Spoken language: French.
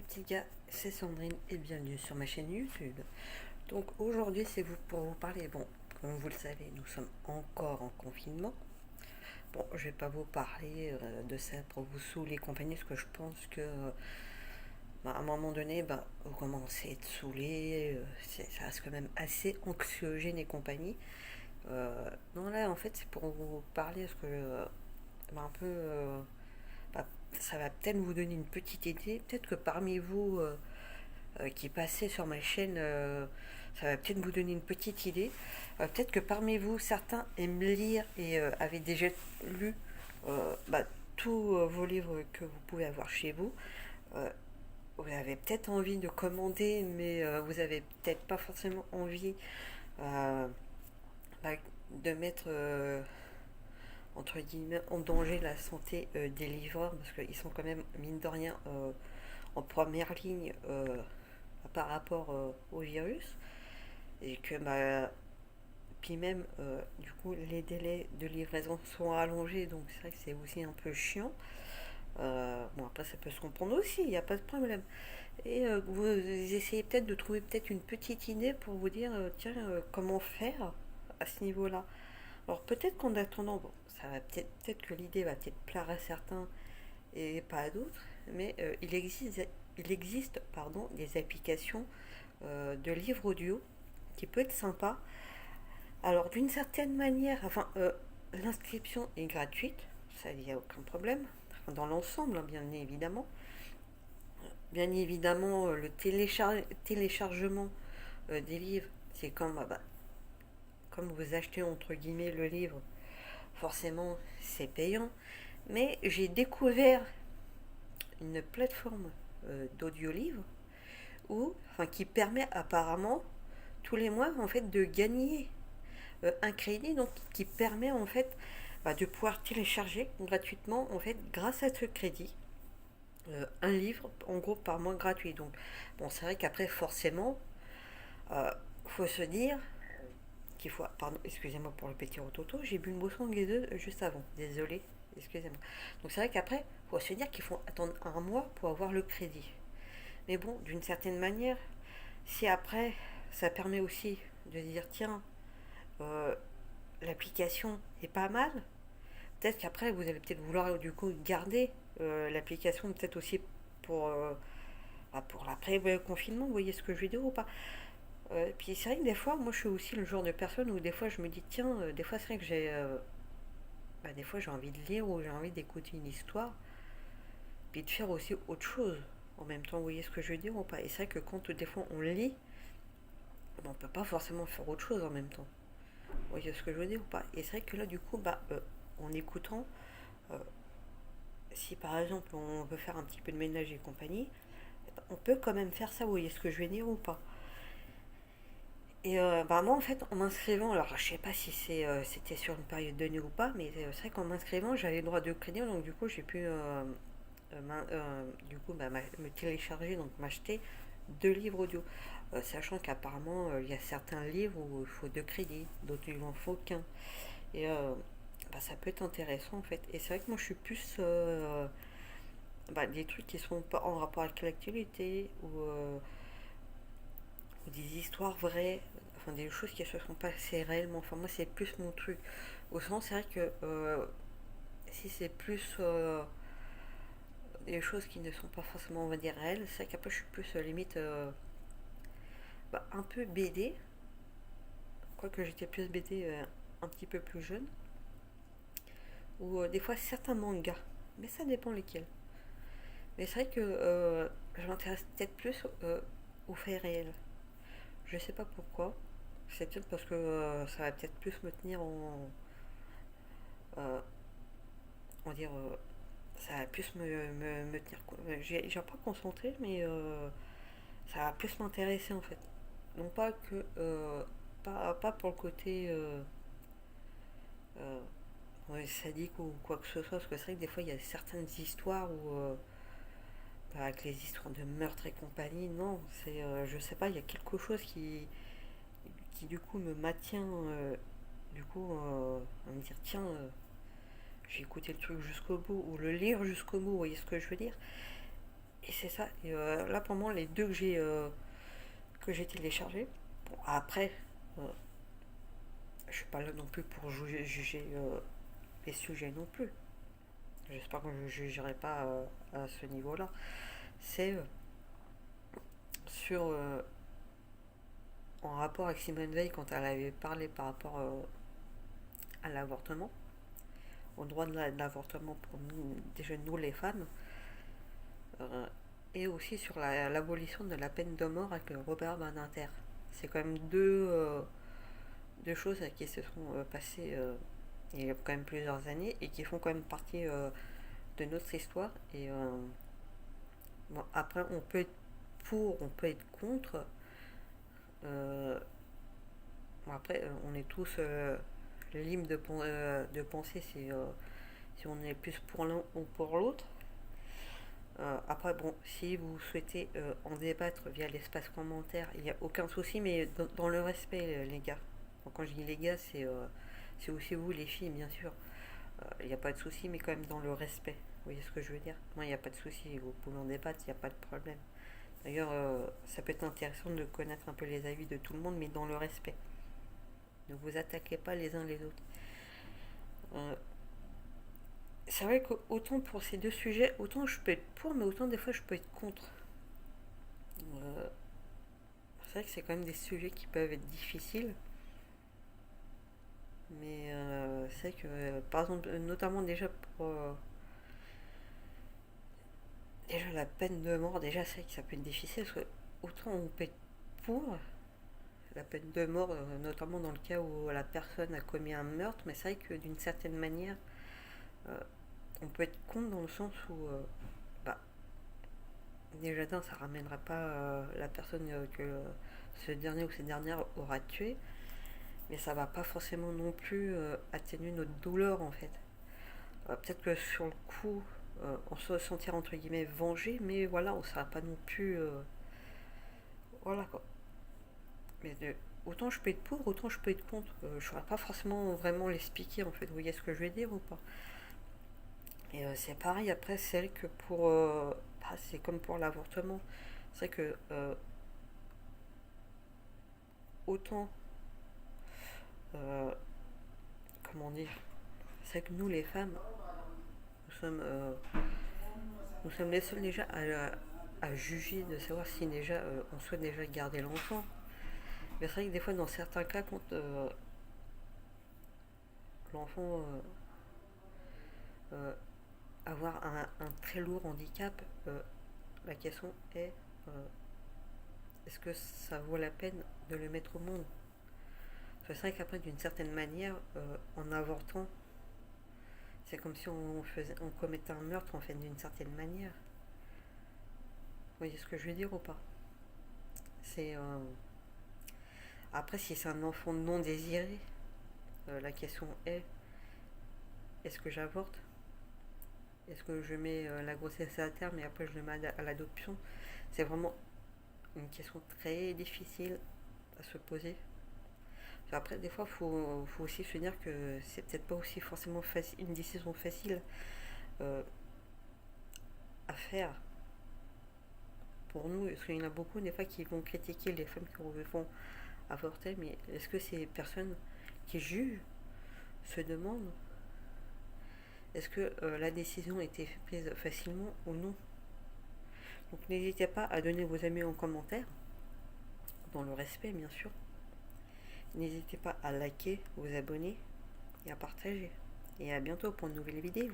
petits gars, c'est Sandrine et bienvenue sur ma chaîne YouTube. Donc aujourd'hui c'est vous pour vous parler, bon, comme vous le savez, nous sommes encore en confinement. Bon, je vais pas vous parler de ça pour vous saouler et compagnie, parce que je pense que à un moment donné, vous commencez à être saoulé, ça reste quand même assez anxiogène et compagnie. Non là en fait c'est pour vous parler, parce que un peu... bah, ça va peut-être vous donner une petite idée. Peut-être que parmi vous qui passez sur ma chaîne, ça va peut-être vous donner une petite idée. Peut-être que parmi vous, certains aiment lire et avaient déjà lu tous vos livres que vous pouvez avoir chez vous. Euh, vous avez peut-être envie de commander, mais vous avez peut-être pas forcément envie euh, bah, de mettre entre guillemets en danger la santé des livreurs, parce qu'ils sont quand même mine de rien en première ligne par rapport au virus, et que puis même du coup les délais de livraison sont allongés, donc c'est vrai que c'est aussi un peu chiant. Bon, après ça peut se comprendre aussi, il n'y a pas de problème. Et vous essayez peut-être de trouver peut-être une petite idée pour vous dire tiens, comment faire à ce niveau là. Alors peut-être qu'en attendant, bon, ça va peut-être que l'idée va peut-être plaire à certains et pas à d'autres, mais il existe pardon, des applications de livres audio qui peut être sympa. Alors d'une certaine manière, l'inscription est gratuite, ça il n'y a aucun problème, enfin, dans l'ensemble hein, bien évidemment. Bien évidemment, le téléchargement des livres, c'est comme vous achetez entre guillemets le livre, forcément c'est payant. Mais j'ai découvert une plateforme d'audio-livres qui permet apparemment tous les mois en fait de gagner un crédit, donc qui permet en fait de pouvoir télécharger gratuitement en fait grâce à ce crédit un livre en gros par mois gratuit. Donc bon, c'est vrai qu'après forcément faut se dire qu'il faut, pardon, excusez-moi pour le petit rototo, j'ai bu une boisson gazeuse juste avant, désolé, excusez-moi. Donc c'est vrai qu'après faut se dire qu'il faut attendre un mois pour avoir le crédit. Mais bon, d'une certaine manière, si après ça permet aussi de dire tiens, euh, l'application est pas mal, peut-être qu'après vous allez peut-être vouloir du coup garder l'application peut-être aussi pour, pour l'après-confinement, vous voyez ce que je veux dire ou pas. Puis c'est vrai que des fois, moi je suis aussi le genre de personne où des fois je me dis tiens, des fois c'est vrai que des fois j'ai envie de lire ou j'ai envie d'écouter une histoire, puis de faire aussi autre chose en même temps, vous voyez ce que je veux dire ou pas. Et c'est vrai que quand des fois on lit, on peut pas forcément faire autre chose en même temps. Vous voyez ce que je veux dire ou pas. Et c'est vrai que là du coup, en écoutant, euh, si par exemple on veut faire un petit peu de ménage et compagnie, on peut quand même faire ça, vous voyez ce que je veux dire ou pas. Et moi en fait en m'inscrivant, alors je sais pas si c'était sur une période donnée ou pas, mais c'est vrai qu'en m'inscrivant j'avais le droit de crédit, donc du coup j'ai pu me télécharger, donc m'acheter deux livres audio. Sachant qu'apparemment il y a certains livres où il faut deux crédits, d'autres il n'en faut qu'un. Et ça peut être intéressant en fait. Et c'est vrai que moi je suis plus des trucs qui sont pas en rapport avec l'actualité ou des histoires vraies, enfin des choses qui se sont passées réellement. Enfin moi c'est plus mon truc. Au sens c'est vrai que si c'est plus des choses qui ne sont pas forcément on va dire réelles, c'est vrai qu'après je suis plus limite un peu BD, quoique j'étais plus BD un petit peu plus jeune, ou des fois certains mangas, mais ça dépend lesquels. Mais c'est vrai que je m'intéresse peut-être plus aux faits réels. Je sais pas pourquoi. C'est peut-être parce que ça va peut-être plus me tenir euh, on va dire, ça va plus me tenir. J'ai pas concentré, mais ça va plus m'intéresser en fait. Non pas que, pas pour le côté euh, ouais, sadique ou quoi que ce soit, parce que c'est vrai que des fois il y a certaines histoires où, avec les histoires de meurtre et compagnie, non, c'est, je sais pas, il y a quelque chose qui du coup me maintient, du coup, à me dire tiens, j'ai écouté le truc jusqu'au bout, ou le lire jusqu'au bout, vous voyez ce que je veux dire. Et c'est ça. Et là, pour moi, les deux que j'ai téléchargés. Bon, après, euh, je suis pas là non plus pour juger les sujets non plus. J'espère que je ne jugerai pas à ce niveau-là. C'est sur en rapport avec Simone Veil quand elle avait parlé par rapport à l'avortement, au droit de l'avortement pour nous, déjà nous les femmes, euh, et aussi sur l'abolition de la peine de mort avec Robert Badinter. C'est quand même deux choses qui se sont passées il y a quand même plusieurs années et qui font quand même partie de notre histoire. Et bon, après, on peut être pour, on peut être contre. Euh, bon, après, on est tous libres de penser si on est plus pour l'un ou pour l'autre. Après, bon, si vous souhaitez en débattre via l'espace commentaire, il n'y a aucun souci, mais dans le respect, les gars. Donc, quand je dis les gars, c'est aussi vous, les filles, bien sûr. Il n'y a pas de souci, mais quand même dans le respect. Vous voyez ce que je veux dire? Moi, il n'y a pas de souci, vous pouvez en débattre, il n'y a pas de problème. D'ailleurs, ça peut être intéressant de connaître un peu les avis de tout le monde, mais dans le respect. Ne vous attaquez pas les uns les autres. Euh, c'est vrai qu'autant pour ces deux sujets, autant je peux être pour, mais autant des fois je peux être contre. Euh, c'est vrai que c'est quand même des sujets qui peuvent être difficiles, mais c'est vrai que, par exemple, notamment déjà pour déjà la peine de mort, déjà c'est vrai que ça peut être difficile, parce que autant on peut être pour la peine de mort, notamment dans le cas où la personne a commis un meurtre, mais c'est vrai que d'une certaine manière, euh, on peut être contre dans le sens où bah, déjà d'un, ça ramènera pas la personne que ce dernier ou cette dernière aura tué, mais ça va pas forcément non plus atténuer notre douleur en fait. Peut-être que sur le coup, on se sentira entre guillemets vengé, mais voilà, on sera pas non plus. Voilà quoi. Mais autant je peux être pour, autant je peux être contre. Je saurais pas forcément vraiment l'expliquer en fait. Vous voyez ce que je veux dire ou pas? Et c'est pareil après, c'est que pour. Bah, c'est comme pour l'avortement. C'est vrai que autant. euh, comment dire? C'est que nous les femmes, nous sommes, euh, nous sommes les seuls déjà à juger de savoir si déjà on souhaite déjà garder l'enfant. Mais c'est vrai que des fois, dans certains cas, quand l'enfant euh, avoir un très lourd handicap, la question est est-ce que ça vaut la peine de le mettre au monde? C'est vrai qu'après, d'une certaine manière, en avortant, c'est comme si on commettait un meurtre en fait d'une certaine manière. Vous voyez ce que je veux dire ou pas? C'est après si c'est un enfant non désiré, la question est est-ce que j'avorte? Est-ce que je mets la grossesse à terme et après je le mets à l'adoption? C'est vraiment une question très difficile à se poser. Après, des fois, faut aussi se dire que c'est peut-être pas aussi forcément une décision facile euh, à faire pour nous. Parce qu'il y en a beaucoup, des fois, qui vont critiquer les femmes qui vont avorter, mais est-ce que ces personnes qui jugent se demandent est-ce que la décision a été prise facilement ou non? Donc n'hésitez pas à donner vos amis en commentaire, dans le respect bien sûr. N'hésitez pas à liker, vous abonner et à partager. Et à bientôt pour une nouvelle vidéo.